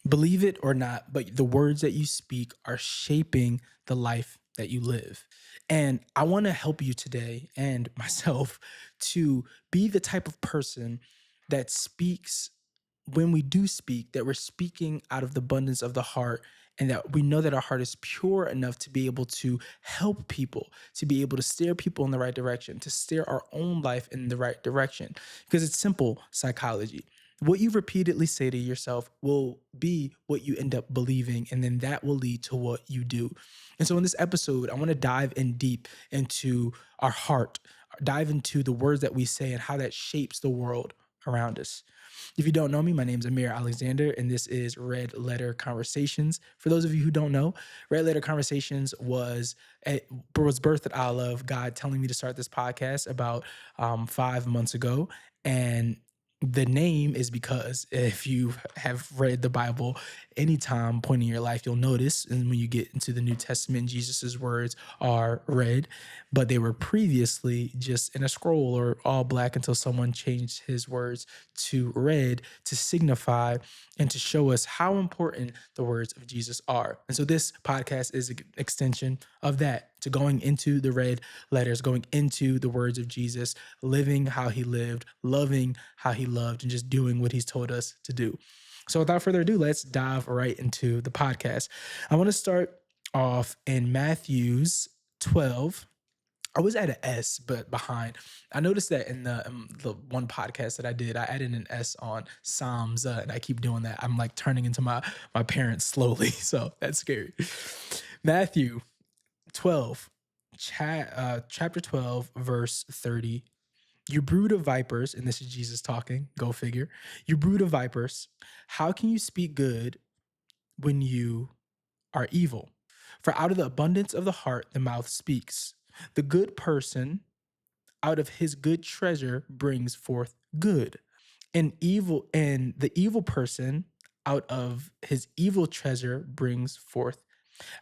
Believe it or not, but the words that you speak are shaping the life that you live. And I want to help you today and myself to be the type of person that speaks when we do speak, that we're speaking out of the abundance of the heart, and that we know that our heart is pure enough to be able to help people, to be able to steer people in the right direction, to steer our own life in the right direction. Because it's simple psychology. What you repeatedly say to yourself will be what you end up believing, and then that will lead to what you do. And so, in this episode, I want to dive in deep into our heart, dive into the words that we say and how that shapes the world around us. If you don't know me, my name is Amir Alexander, and this is Red Letter Conversations. For those of you who don't know, Red Letter Conversations was birthed out of God telling me to start this podcast about 5 months ago, and the name is because if you have read the Bible anytime point in your life, you'll notice, and when you get into the New Testament, Jesus's words are red, but they were previously just in a scroll or all black until someone changed his words to red to signify and to show us how important the words of Jesus are. And so this podcast is an extension of that, to going into the red letters, going into the words of Jesus, living how he lived, loving how he loved, and just doing what he's told us to do. So without further ado, let's dive right into the podcast. I want to start off in Matthew's 12. I was at an S, but behind. I noticed that in the one podcast that I did, I added an S on Psalms, and I keep doing that. I'm like turning into my parents slowly, so that's scary. Matthew 12, chapter 12, verse 30. You brood of vipers, and this is Jesus talking, go figure. You brood of vipers, how can you speak good when you are evil? For out of the abundance of the heart, the mouth speaks. The good person out of his good treasure brings forth good. And the evil person out of his evil treasure brings forth.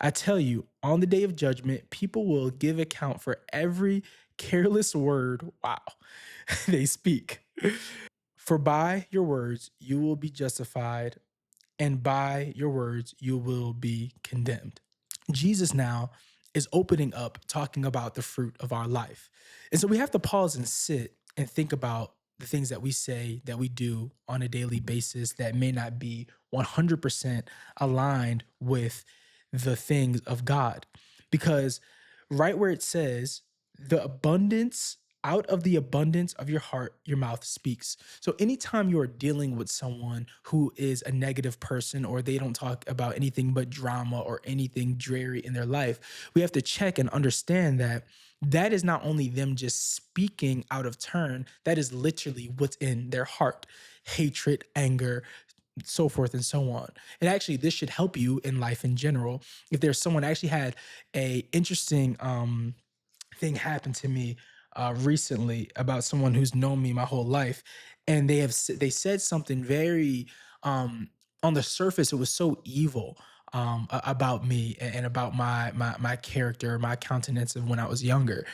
I tell you, on the day of judgment, people will give account for every careless word, wow, they speak. For by your words you will be justified, and by your words you will be condemned. Jesus now is opening up, talking about the fruit of our life. And so we have to pause and sit and think about the things that we say, that we do on a daily basis that may not be 100% aligned with the things of God. Because right where it says, the abundance, out of the abundance of your heart, your mouth speaks. So anytime you are dealing with someone who is a negative person, or they don't talk about anything but drama or anything dreary in their life, we have to check and understand that that is not only them just speaking out of turn, that is literally what's in their heart: hatred, anger, so forth and so on. And actually, this should help you in life in general. If there's someone, I actually had a interesting thing happen to me recently about someone who's known me my whole life, and they said something very on the surface, it was so evil about me and about my character, my countenance of when I was younger.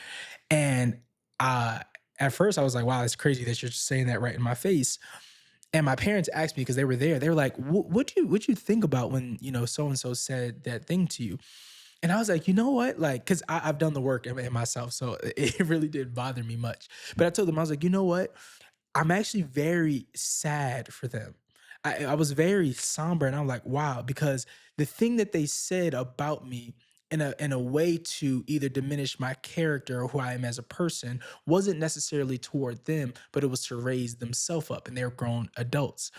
And uh at first I was like, wow, it's crazy that you're just saying that right in my face. And my parents asked me, because they were there, they were like, what you think about when, so and so said that thing to you? And I was like, you know what? Like, because I've done the work in myself, so it really didn't bother me much. But I told them, I was like, you know what? I'm actually very sad for them. I was very somber, and I'm like, wow, because the thing that they said about me in a way to either diminish my character or who I am as a person wasn't necessarily toward them, but it was to raise themselves up, and they're grown adults.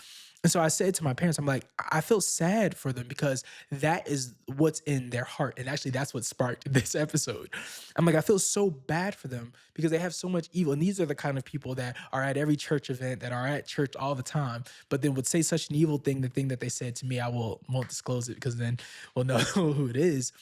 And so I said to my parents, I'm like, I feel sad for them because that is what's in their heart. And actually, that's what sparked this episode. I'm like, I feel so bad for them because they have so much evil. And these are the kind of people that are at every church event, that are at church all the time, but then would say such an evil thing. The thing that they said to me, won't disclose it because then we'll know who it is.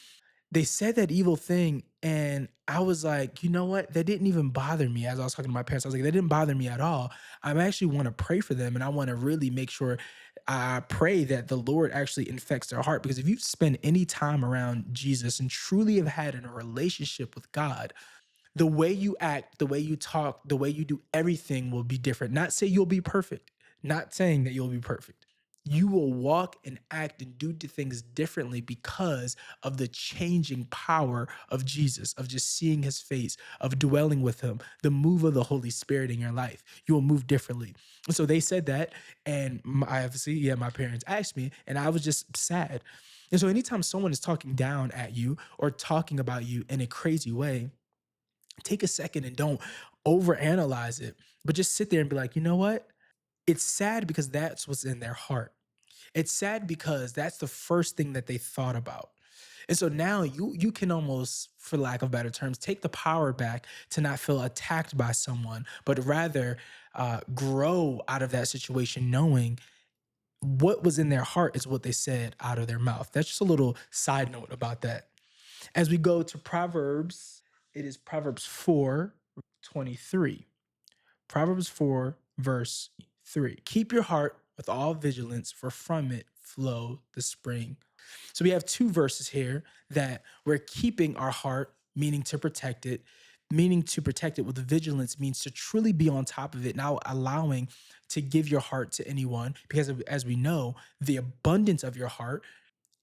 They said that evil thing, and I was like, you know what? That didn't even bother me. As I was talking to my parents, I was like, that didn't bother me at all. I actually want to pray for them, and I want to really make sure I pray that the Lord actually infects their heart. Because if you spend any time around Jesus and truly have had a relationship with God, the way you act, the way you talk, the way you do everything will be different. Not say you'll be perfect, not saying that you'll be perfect. you will walk and act and do things differently because of the changing power of Jesus, of just seeing his face, of dwelling with him, the move of the Holy Spirit in your life. You will move differently. And so they said that. And I obviously, yeah, my parents asked me, and I was just sad. And so anytime someone is talking down at you or talking about you in a crazy way, take a second and don't overanalyze it, but just sit there and be like, you know what? It's sad because that's what's in their heart. It's sad because that's the first thing that they thought about. And so now you can almost, for lack of better terms, take the power back to not feel attacked by someone, but rather grow out of that situation, knowing what was in their heart is what they said out of their mouth. That's just a little side note about that. As we go to Proverbs, it is Proverbs 4:23. Proverbs 4, verse 3. Keep your heart with all vigilance, for from it flow the spring. So we have two verses here that we're keeping our heart, meaning to protect it. Meaning to protect it with vigilance means to truly be on top of it, now allowing to give your heart to anyone, because as we know, the abundance of your heart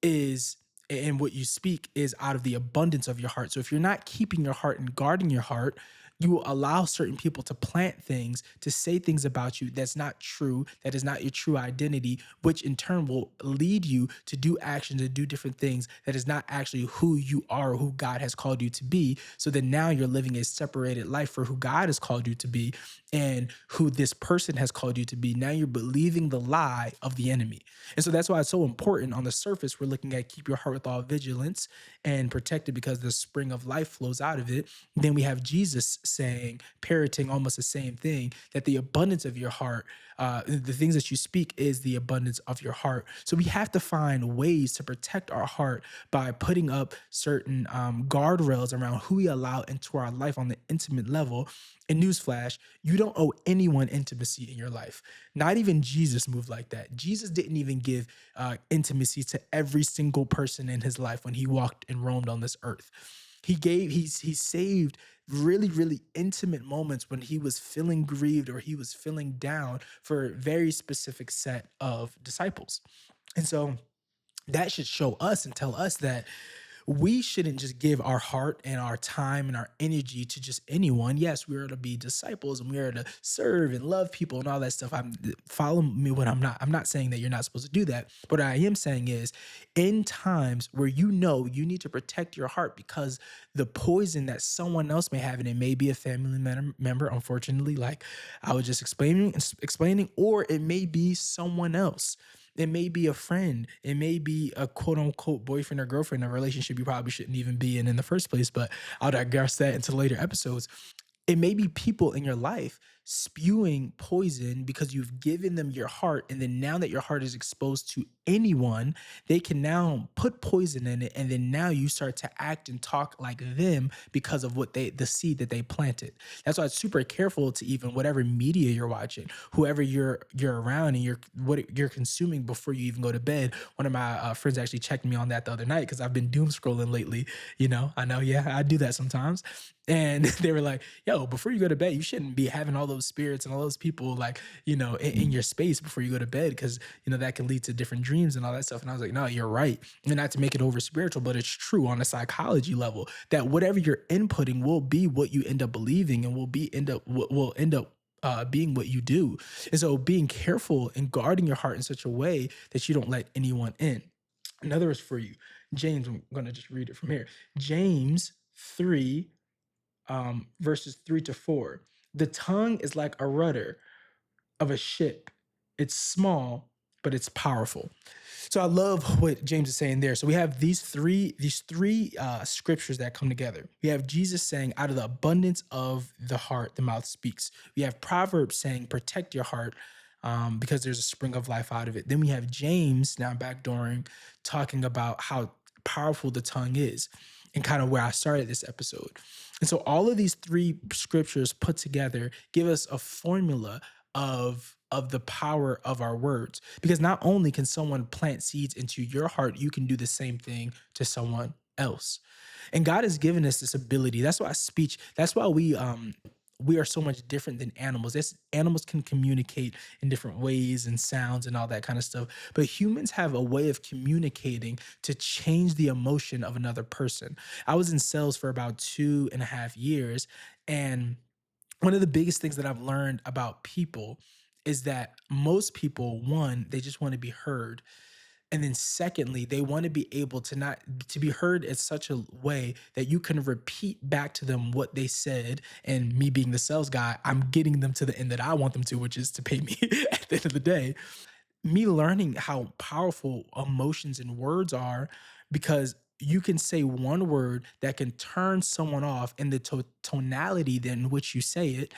is, and what you speak is out of the abundance of your heart. So if you're not keeping your heart and guarding your heart, you will allow certain people to plant things, to say things about you that's not true, that is not your true identity, which in turn will lead you to do actions and do different things that is not actually who you are or who God has called you to be. So then now you're living a separated life for who God has called you to be and who this person has called you to be. Now you're believing the lie of the enemy. And so that's why it's so important. On the surface, we're looking at keep your heart with all vigilance and protect it because the spring of life flows out of it. Then we have Jesus saying, parroting almost the same thing, that the abundance of your heart, the things that you speak is the abundance of your heart. So we have to find ways to protect our heart by putting up certain guardrails around who we allow into our life on the intimate level. And newsflash, you don't owe anyone intimacy in your life. Not even Jesus moved like that. Jesus didn't even give intimacy to every single person in his life when he walked and roamed on this earth. He saved really, really intimate moments when he was feeling grieved or he was feeling down for a very specific set of disciples. And so that should show us and tell us that we shouldn't just give our heart and our time and our energy to just anyone. Yes, we are to be disciples and we are to serve and love people and all that stuff. I'm follow me what I'm not saying that you're not supposed to do that. But what I am saying is in times where you know you need to protect your heart because the poison that someone else may have, and it may be a family member, unfortunately, like I was just explaining, or it may be someone else. It may be a friend. It may be a quote unquote boyfriend or girlfriend, a relationship you probably shouldn't even be in the first place. But I'll digress that into later episodes. It may be people in your life spewing poison because you've given them your heart. And then now that your heart is exposed to anyone, they can now put poison in it. And then now you start to act and talk like them because of the seed that they planted. That's why it's super careful to even whatever media you're watching, whoever you're around and what you're consuming before you even go to bed. One of my friends actually checked me on that the other night because I've been doom scrolling lately. I know, yeah, I do that sometimes. And they were like, yo, before you go to bed, you shouldn't be having all those spirits and all those people like, in your space before you go to bed because, that can lead to different dreams and all that stuff. And I was like, no, you're right. And not to make it over spiritual, but it's true on a psychology level that whatever you're inputting will be what you end up believing and will end up being what you do. And so being careful and guarding your heart in such a way that you don't let anyone in. Another is for you. James, I'm going to just read it from here. James 3 verses 3-4. The tongue is like a rudder of a ship. It's small, but it's powerful. So I love what James is saying there. So we have these three scriptures that come together. We have Jesus saying, "Out of the abundance of the heart, the mouth speaks." We have Proverbs saying, "Protect your heart." Because there's a spring of life out of it. Then we have James now backdooring, talking about how powerful the tongue is, and kind of where I started this episode. And so all of these three scriptures put together give us a formula of the power of our words. Because not only can someone plant seeds into your heart, you can do the same thing to someone else. And God has given us this ability. That's why speech, that's why we are so much different than animals. Animals can communicate in different ways and sounds and all that kind of stuff, but humans have a way of communicating to change the emotion of another person. I was in sales for about 2.5 years, and one of the biggest things that I've learned about people is that most people, one, they just want to be heard. And then secondly, they want to be able to not to be heard in such a way that you can repeat back to them what they said. And me being the sales guy, I'm getting them to the end that I want them to, which is to pay me at the end of the day. Me learning how powerful emotions and words are, because you can say one word that can turn someone off, and the tonality in which you say it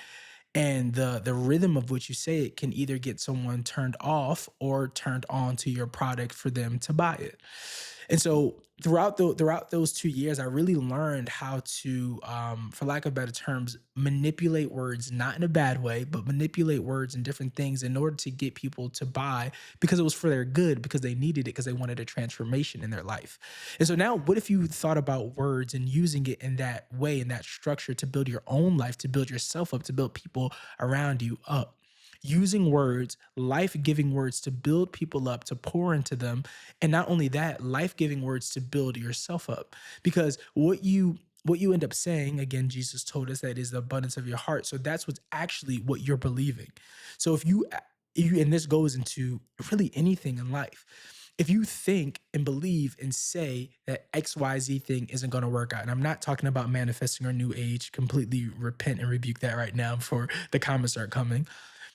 and the rhythm of which you say it can either get someone turned off or turned on to your product for them to buy it. And so throughout those 2 years, I really learned how to, for lack of better terms, manipulate words, not in a bad way, but manipulate words and different things in order to get people to buy, because it was for their good, because they needed it, because they wanted a transformation in their life. And so now, what if you thought about words and using it in that way, in that structure, to build your own life, to build yourself up, to build people around you up? Using words, life giving words to build people up, to pour into them. And not only that, life giving words to build yourself up. Because what you end up saying, again, Jesus told us that is the abundance of your heart. So that's what's actually what you're believing. So if you, and this goes into really anything in life. If you think and believe and say that XYZ thing isn't going to work out, and I'm not talking about manifesting or new age, completely repent and rebuke that right now before the comments start coming,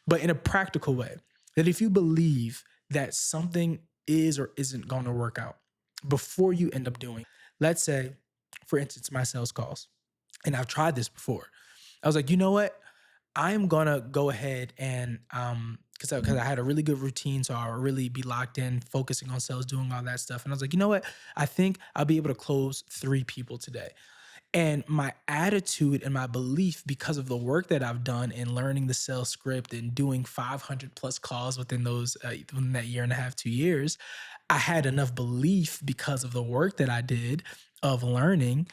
but in a practical way, that if you believe that something is or isn't going to work out before you end up doing, let's say, for instance, my sales calls, and I've tried this before. I was like, you know what? I'm gonna go ahead and because I had a really good routine, so I'll really be locked in, focusing on sales, doing all that stuff. And I was like, you know what? I think I'll be able to close 3 people today. And my attitude and my belief, because of the work that I've done in learning the sales script and doing 500 plus calls within that year and a half, 2 years, I had enough belief because of the work that I did of learning,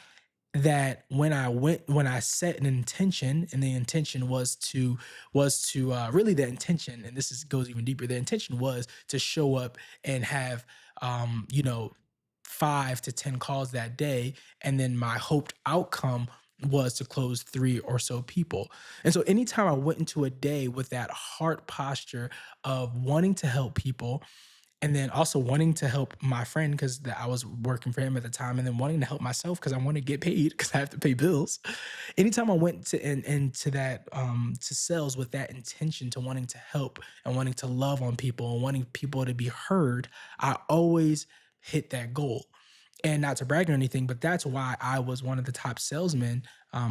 that when I set an intention, and the intention was to really, the intention, and this is goes even deeper, the intention was to show up and have, um you know 5 to 10 calls that day, and then my hoped outcome was to close 3 or so people. And so anytime I went into a day with that heart posture of wanting to help people, and then also wanting to help my friend because I was working for him at the time, and then wanting to help myself because I want to get paid because I have to pay bills. Anytime I went into that, to sales with that intention, to wanting to help and wanting to love on people and wanting people to be heard, I always hit that goal. And not to brag or anything, but that's why I was one of the top salesmen,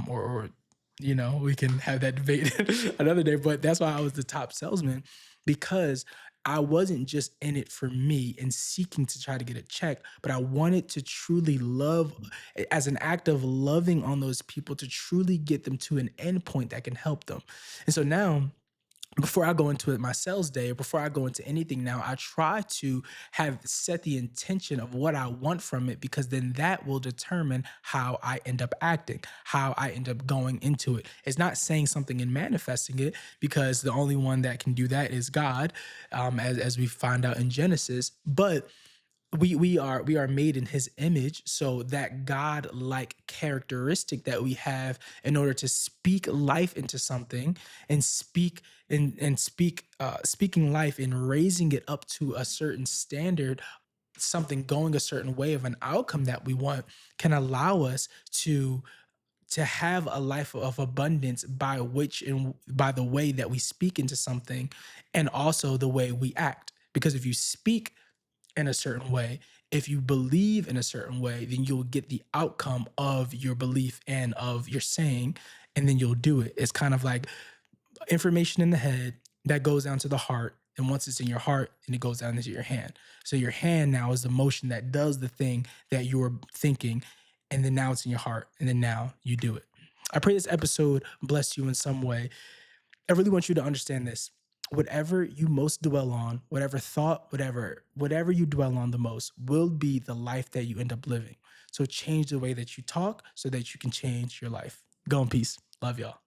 or we can have that debate another day, but that's why I was the top salesman, because I wasn't just in it for me and seeking to try to get a check, but I wanted to truly love, as an act of loving on those people, to truly get them to an endpoint that can help them. And so now, before I go into it, my sales day, or before I go into anything now, I try to have set the intention of what I want from it, because then that will determine how I end up acting, how I end up going into it. It's not saying something and manifesting it, because the only one that can do that is God, as we find out in Genesis. But we are made in his image, so that god like characteristic that we have, in order to speak life into something, and speaking life and raising it up to a certain standard, something going a certain way of an outcome that we want, can allow us to have a life of abundance, by which, and by the way that we speak into something, and also the way we act. Because if you speak in a certain way, if you believe in a certain way, then you'll get the outcome of your belief and of your saying, and then you'll do it. It's kind of like information in the head that goes down to the heart. And once it's in your heart, and it goes down into your hand. So your hand now is the motion that does the thing that you're thinking. And then now it's in your heart. And then now you do it. I pray this episode bless you in some way. I really want you to understand this. Whatever you most dwell on, whatever thought, whatever you dwell on the most, will be the life that you end up living. So change the way that you talk so that you can change your life. Go in peace. Love y'all.